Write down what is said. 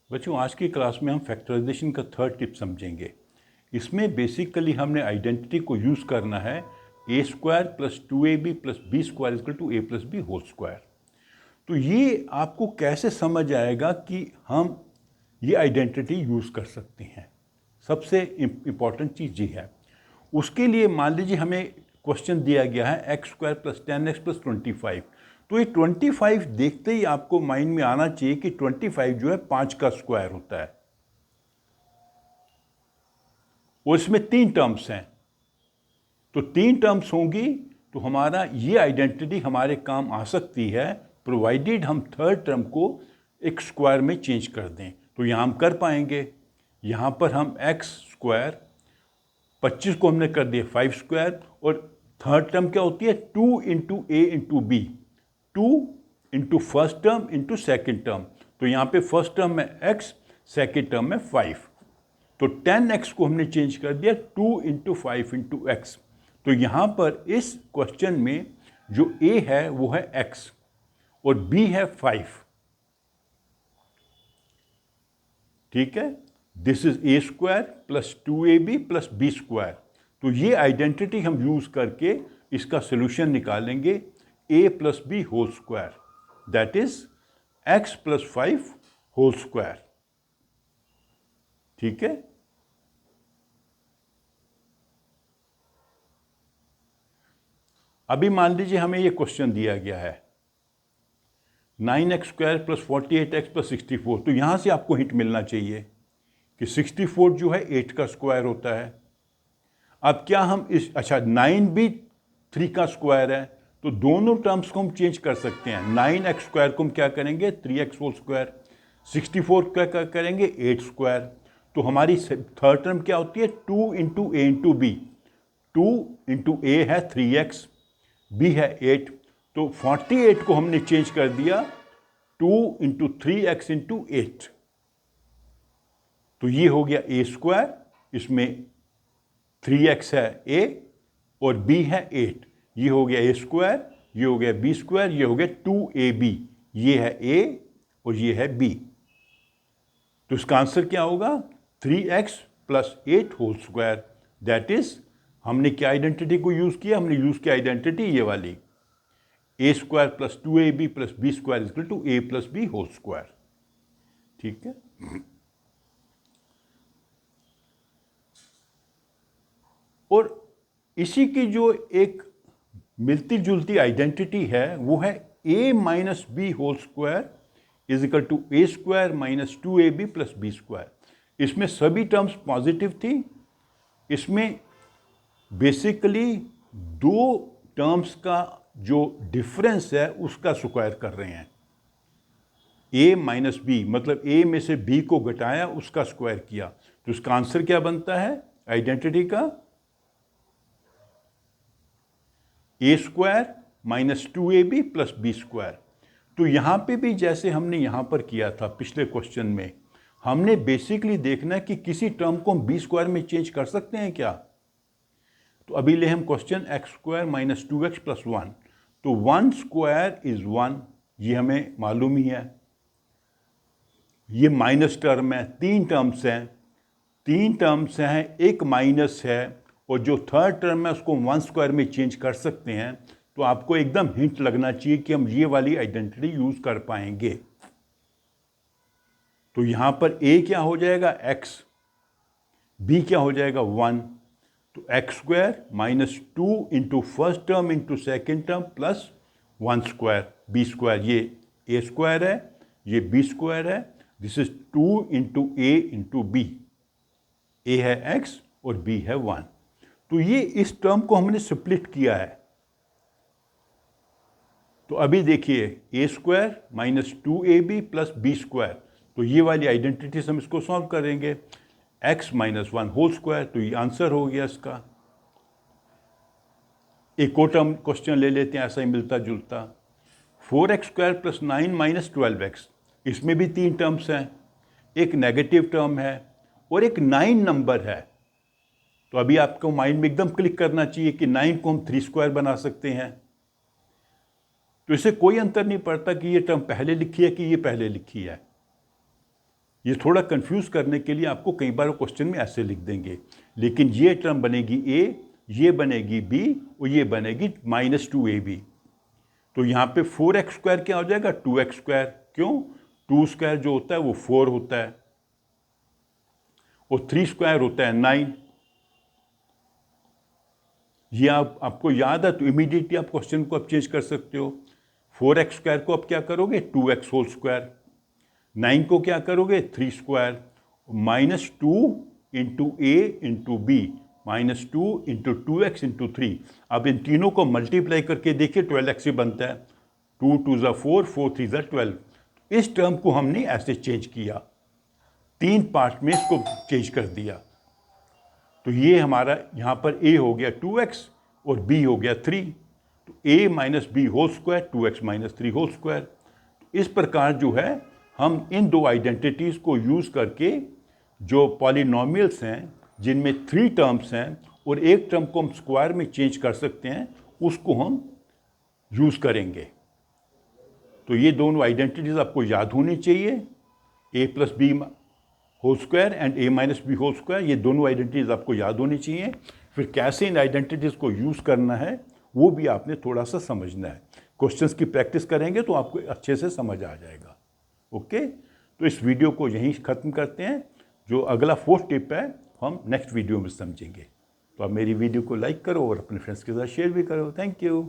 बच्चों, आज की क्लास में हम फैक्टराइजेशन का थर्ड टिप समझेंगे। इसमें बेसिकली हमने आइडेंटिटी को यूज़ करना है a square plus 2ab plus B square equal to a plus b whole square. तो ये आपको कैसे समझ आएगा कि हम ये आइडेंटिटी यूज़ कर सकते हैं। सबसे इम्पॉर्टेंट चीज़ ये है। उसके लिए मान लीजिए हमें क्वेश्चन दिया गया है x square plus 10x plus 25। तो ये 25 देखते ही आपको माइंड में आना चाहिए कि 25 जो है 5 का स्क्वायर होता है और इसमें 3 टर्म्स हैं। तो 3 टर्म्स होंगी तो हमारा ये आइडेंटिटी हमारे काम आ सकती है, प्रोवाइडेड हम थर्ड टर्म को एक स्क्वायर में चेंज कर दें। तो यहाँ हम कर पाएंगे। यहाँ पर हम एक्स स्क्वायर 25 को हमने कर दिया 5 स्क्वायर, और थर्ड टर्म क्या होती है 2 into a into b, 2 into first term into second term. तो यहाँ पे फर्स्ट टर्म में x, सेकेंड टर्म में 5। तो 10x को हमने चेंज कर दिया 2 इंटू 5 इंटू एक्स। तो यहाँ पर इस क्वेश्चन में जो a है वो है x और b है 5। ठीक है, this is A square plus 2ab plus B square. तो ये आइडेंटिटी हम यूज करके इसका सोल्यूशन निकालेंगे a plus b whole square, that is x plus 5 whole square. ठीक है, अभी मान लीजिए हमें ये क्वेश्चन दिया गया है 9x square plus 48x plus 64। तो यहां से आपको हिंट मिलना चाहिए कि 64 जो है 8 का स्क्वायर होता है। अब क्या हम इस 9 भी 3 का स्क्वायर है, तो दोनों टर्म्स को हम चेंज कर सकते हैं। 9x स्क्वायर को हम क्या करेंगे 3x होल स्क्वायर, 64 क्या करेंगे 8 स्क्वायर। तो हमारी थर्ड टर्म क्या होती है 2 into a into b. 2 into ए है 3x, बी है 8। तो 48 को हमने चेंज कर दिया 2 इंटू 3x इंटू 8। तो ये हो गया ए स्क्वायर, इसमें 3x है a और b है 8। ये हो गया ए स्क्वायर, ये हो गया b स्क्वायर, ये हो गया 2ab। ये है a और ये है b। तो इसका आंसर क्या होगा 3x plus 8 whole square. That is हमने क्या आइडेंटिटी को यूज किया, हमने यूज किया आइडेंटिटी ये वाली a square plus 2ab plus B square equal to a plus b whole square. ठीक है, और इसी की जो एक मिलती जुलती आइडेंटिटी है वो है a minus b whole square is equal to a square minus 2ab plus B square. इसमें सभी टर्म्स पॉजिटिव थी। इसमें बेसिकली दो टर्म्स का जो डिफरेंस है उसका स्क्वायर कर रहे हैं। a माइनस बी मतलब a में से b को घटाया, उसका स्क्वायर किया। तो इसका आंसर क्या बनता है आइडेंटिटी का a square minus 2ab plus B square. तो यहाँ पे भी जैसे हमने यहाँ पर किया था पिछले क्वेश्चन में, हमने बेसिकली देखना है कि किसी टर्म को हम बी स्क्वायर में चेंज कर सकते हैं क्या। तो अभी ले हम question x square minus 2x plus 1। तो 1 स्क्वायर इज 1, ये हमें मालूम ही है। ये माइनस टर्म है, 3 टर्म्स हैं, 3 टर्म्स हैं, एक माइनस है, और जो थर्ड टर्म है उसको 1 स्क्वायर में चेंज कर सकते हैं। तो आपको एकदम हिंट लगना चाहिए कि हम ये वाली आइडेंटिटी यूज कर पाएंगे। तो यहां पर a क्या हो जाएगा x, b क्या हो जाएगा 1। तो x square minus 2 into first term into second term plus 1 square b square. ये a स्क्वायर है, ये b स्क्वायर है। This is 2 into a into b. a है x और b है 1। तो ये इस टर्म को हमने स्प्लिट किया है। तो अभी देखिए a square minus 2ab plus B square. तो ये वाली आइडेंटिटी हम इसको सॉल्व करेंगे x माइनस 1 होल स्क्वायर। तो ये आंसर हो गया इसका। एक और टर्म क्वेश्चन ले लेते हैं ऐसा ही मिलता जुलता, 4x square plus 9 minus 12x। इसमें भी 3 टर्म्स हैं, एक नेगेटिव टर्म है और एक 9 नंबर है। तो अभी आपको माइंड में एकदम क्लिक करना चाहिए कि 9 को हम 3 स्क्वायर बना सकते हैं। तो इससे कोई अंतर नहीं पड़ता कि ये टर्म पहले लिखी है कि ये पहले लिखी है। ये थोड़ा कंफ्यूज करने के लिए आपको कई बार क्वेश्चन में ऐसे लिख देंगे, लेकिन ये टर्म बनेगी a, ये बनेगी b और ये बनेगी -2ab। तो यहाँ पे 4x² क्या हो जाएगा 2x²। क्यों? 2² जो होता है वो 4 होता है और 3² होता है 9। ये आपको याद है, तो इमीडिएटली आप क्वेश्चन को अब चेंज कर सकते हो। 4x² को अब क्या करोगे 2x²। 9 को क्या करोगे 3²। -2 into a into b, -2 into 2x into 3। अब इन तीनों को मल्टीप्लाई करके देखिए 12x से बनता है। 2 2 ज़ा 4, 4 3 ज़ा 12। इस टर्म को हमने ऐसे चेंज किया, 3 पार्ट में इसको चेंज कर दिया। तो ये हमारा यहाँ पर a हो गया 2x और b हो गया 3। तो a minus b whole square 2x minus 3 whole square. इस प्रकार जो है हम इन दो आइडेंटिटीज़ को यूज़ करके जो पॉलिनोमियल्स हैं जिनमें 3 टर्म्स हैं और एक टर्म को हम स्क्वायर में चेंज कर सकते हैं, उसको हम यूज़ करेंगे। तो ये दोनों आइडेंटिटीज़ आपको याद होनी चाहिए, a plus b whole square and a minus b whole square. ये दोनों आइडेंटिटीज़ आपको याद होनी चाहिए। फिर कैसे इन आइडेंटिटीज़ को यूज़ करना है वो भी आपने थोड़ा सा समझना है। क्वेश्चंस की प्रैक्टिस करेंगे तो आपको अच्छे से समझ आ जाएगा। ओके, तो इस वीडियो को यहीं ख़त्म करते हैं। जो अगला 4th टिप है हम नेक्स्ट वीडियो में समझेंगे। तो आप मेरी वीडियो को लाइक करो और अपने फ्रेंड्स के साथ शेयर भी करो। Thank you.